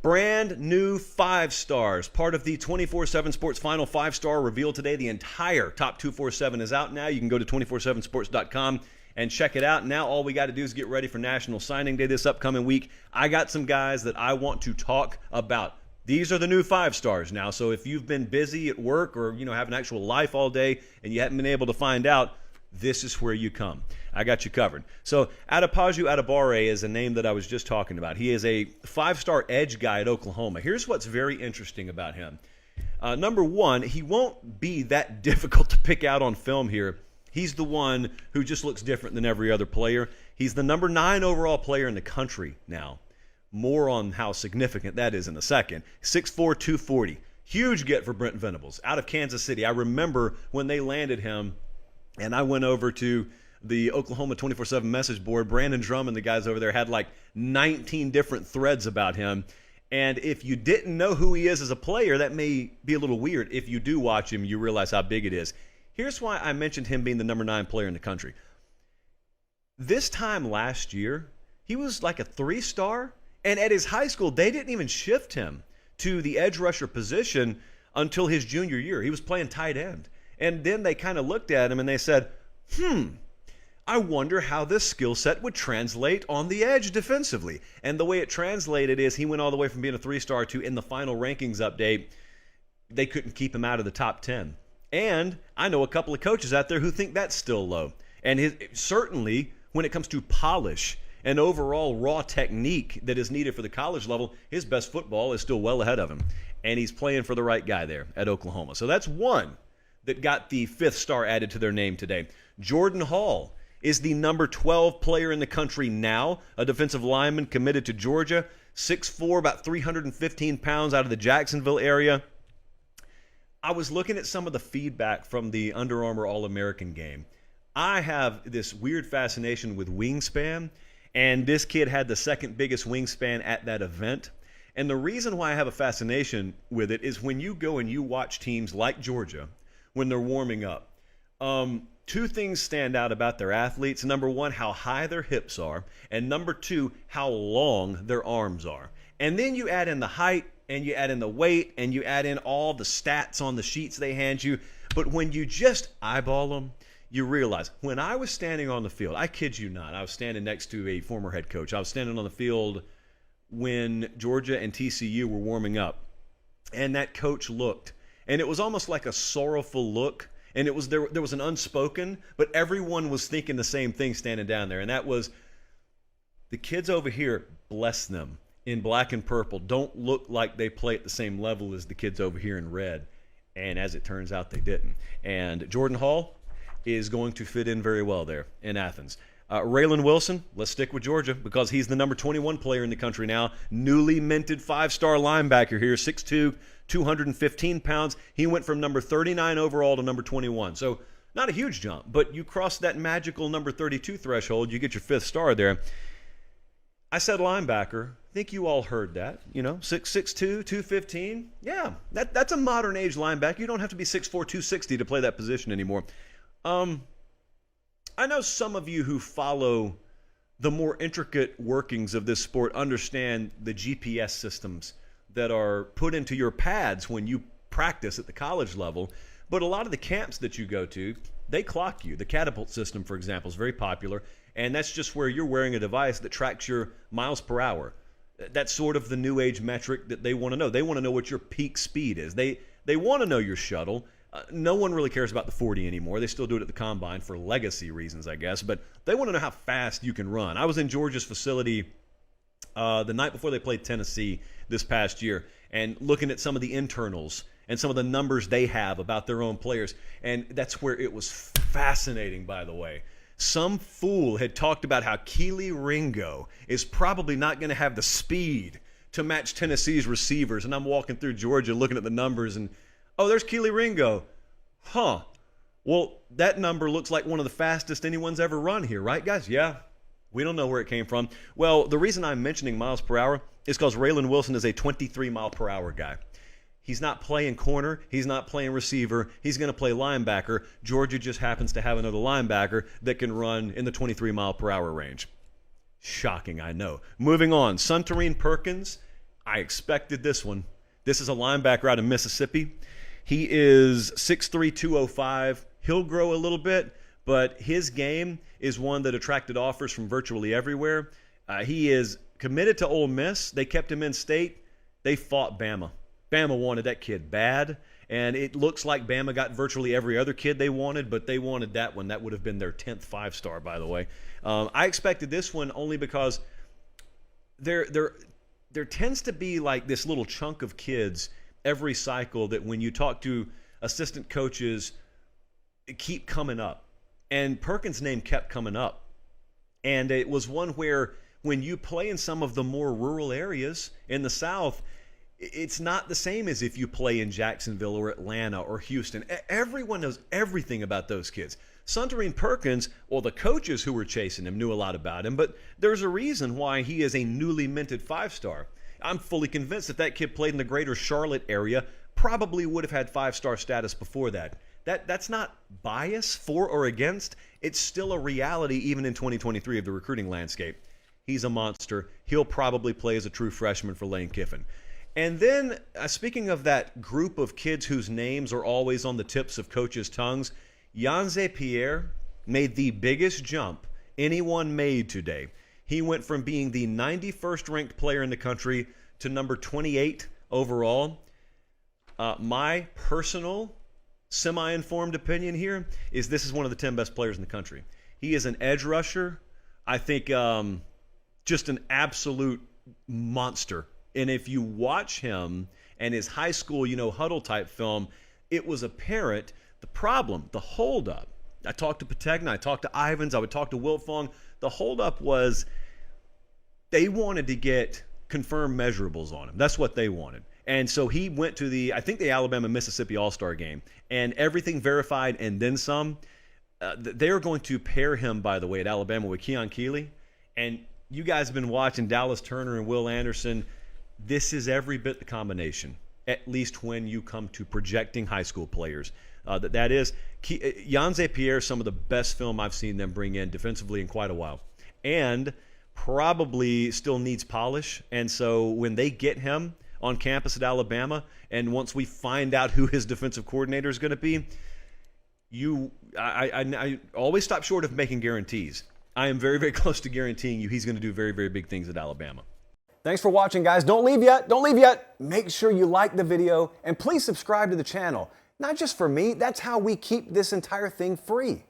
Brand new 5 stars, part of the 24/7 Sports Final 5-star reveal today. The entire top 247 is out now. You can go to 247sports.com and check it out. Now all we got to do is get ready for National Signing Day this upcoming week. I got some guys that I want to talk about. These are the new 5 stars now. So if you've been busy at work or have an actual life all day and you haven't been able to find out, this is where you come. I got you covered. So Adepaju Adebawore is a name that I was just talking about. He is a 5-star edge guy at Oklahoma. Here's what's very interesting about him. Number one, he won't be that difficult to pick out on film here. He's the one who just looks different than every other player. He's the number 9 overall player in the country now. More on how significant that is in a second. 6'4", 240. Huge get for Brent Venables out of Kansas City. I remember when they landed him, and I went over to the Oklahoma 24/7 message board. Brandon Drummond, the guys over there, had like 19 different threads about him. And if you didn't know who he is as a player, that may be a little weird. If you do watch him, you realize how big it is. Here's why I mentioned him being the number 9 player in the country. This time last year, he was like a 3-star. And at his high school, they didn't even shift him to the edge rusher position until his junior year. He was playing tight end. And then they kind of looked at him and they said, I wonder how this skill set would translate on the edge defensively. And the way it translated is he went all the way from being a 3-star to, in the final rankings update, they couldn't keep him out of the top 10. And I know a couple of coaches out there who think that's still low. And certainly when it comes to polish and overall raw technique that is needed for the college level, his best football is still well ahead of him. And he's playing for the right guy there at Oklahoma. So that's one that got the 5th star added to their name today. Jordan Hall is the number 12 player in the country now, a defensive lineman committed to Georgia, 6'4", about 315 pounds, out of the Jacksonville area. I was looking at some of the feedback from the Under Armour All-American game. I have this weird fascination with wingspan, and this kid had the second biggest wingspan at that event. And the reason why I have a fascination with it is when you go and you watch teams like Georgia, when they're warming up, 2 things stand out about their athletes. Number one, how high their hips are. And number 2, how long their arms are. And then you add in the height, and you add in the weight, and you add in all the stats on the sheets they hand you. But when you just eyeball them, you realize, when I was standing on the field, I kid you not, I was standing next to a former head coach. I was standing on the field when Georgia and TCU were warming up. And that coach looked. And it was almost like a sorrowful look. And it was there was an unspoken, but everyone was thinking the same thing standing down there. And that was, the kids over here, bless them, in black and purple, don't look like they play at the same level as the kids over here in red. And as it turns out, they didn't. And Jordan Hall is going to fit in very well there in Athens. Raelyn Wilson, let's stick with Georgia because he's the number 21 player in the country now. Newly minted 5-star linebacker here, 6'2", 215 pounds. He went from number 39 overall to number 21. So not a huge jump, but you cross that magical number 32 threshold, you get your 5th star there. I said linebacker. I think you all heard that. 6'2", 215. Yeah, that's a modern age linebacker. You don't have to be 6'4", 260 to play that position anymore. I know some of you who follow the more intricate workings of this sport understand the GPS systems that are put into your pads when you practice at the college level. But a lot of the camps that you go to, they clock you. The catapult system, for example, is very popular. And that's just where you're wearing a device that tracks your miles per hour. That's sort of the new age metric that they want to know. They want to know what your peak speed is. They want to know your shuttle. No one really cares about the 40 anymore. They still do it at the combine for legacy reasons, I guess. But they want to know how fast you can run. I was in Georgia's facility the night before they played Tennessee this past year and looking at some of the internals and some of the numbers they have about their own players. And that's where it was fascinating, by the way. Some fool had talked about how Keely Ringo is probably not going to have the speed to match Tennessee's receivers. And I'm walking through Georgia looking at the numbers and, oh, there's Keely Ringo. Huh. Well, that number looks like one of the fastest anyone's ever run here, right, guys? Yeah. We don't know where it came from. Well, the reason I'm mentioning miles per hour is because Raelyn Wilson is a 23-mile-per-hour guy. He's not playing corner. He's not playing receiver. He's going to play linebacker. Georgia just happens to have another linebacker that can run in the 23-mile-per-hour range. Shocking, I know. Moving on. Santorine Perkins. I expected this one. This is a linebacker out of Mississippi. He is 6'3", 205. He'll grow a little bit, but his game is one that attracted offers from virtually everywhere. He is committed to Ole Miss. They kept him in state. They fought Bama. Bama wanted that kid bad, and it looks like Bama got virtually every other kid they wanted, but they wanted that one. That would have been their 10th five-star, by the way. I expected this one only because there tends to be like this little chunk of kids every cycle that when you talk to assistant coaches, keep coming up. And Perkins' name kept coming up. And it was one where when you play in some of the more rural areas in the South, it's not the same as if you play in Jacksonville or Atlanta or Houston. Everyone knows everything about those kids. Santorine Perkins, well, the coaches who were chasing him knew a lot about him, but there's a reason why he is a newly minted five-star. I'm fully convinced if that kid played in the greater Charlotte area, probably would have had five-star status before that. That's not bias for or against. It's still a reality even in 2023 of the recruiting landscape. He's a monster. He'll probably play as a true freshman for Lane Kiffin. And then, speaking of that group of kids whose names are always on the tips of coaches' tongues, Yanze Pierre made the biggest jump anyone made today. He went from being the 91st ranked player in the country to number 28 overall. My personal semi-informed opinion here is this is one of the 10 best players in the country. He is an edge rusher. I think just an absolute monster. And if you watch him and his high school, huddle type film, it was apparent the problem, the holdup. I talked to Pategna, I talked to Ivins, I would talk to Wilfong. The holdup was they wanted to get confirmed measurables on him. That's what they wanted. And so he went to the Alabama-Mississippi All-Star game, and everything verified and then some. They're going to pair him, by the way, at Alabama with Keon Keeley. And you guys have been watching Dallas Turner and Will Anderson. This is every bit the combination, at least when you come to projecting high school players. That is, Yanze Pierre, some of the best film I've seen them bring in defensively in quite a while. And probably still needs polish. And so when they get him on campus at Alabama, and once we find out who his defensive coordinator is going to be, I always stop short of making guarantees. I am very, very close to guaranteeing you he's going to do very, very big things at Alabama. Thanks for watching, guys. Don't leave yet. Don't leave yet. Make sure you like the video and please subscribe to the channel. Not just for me, that's how we keep this entire thing free.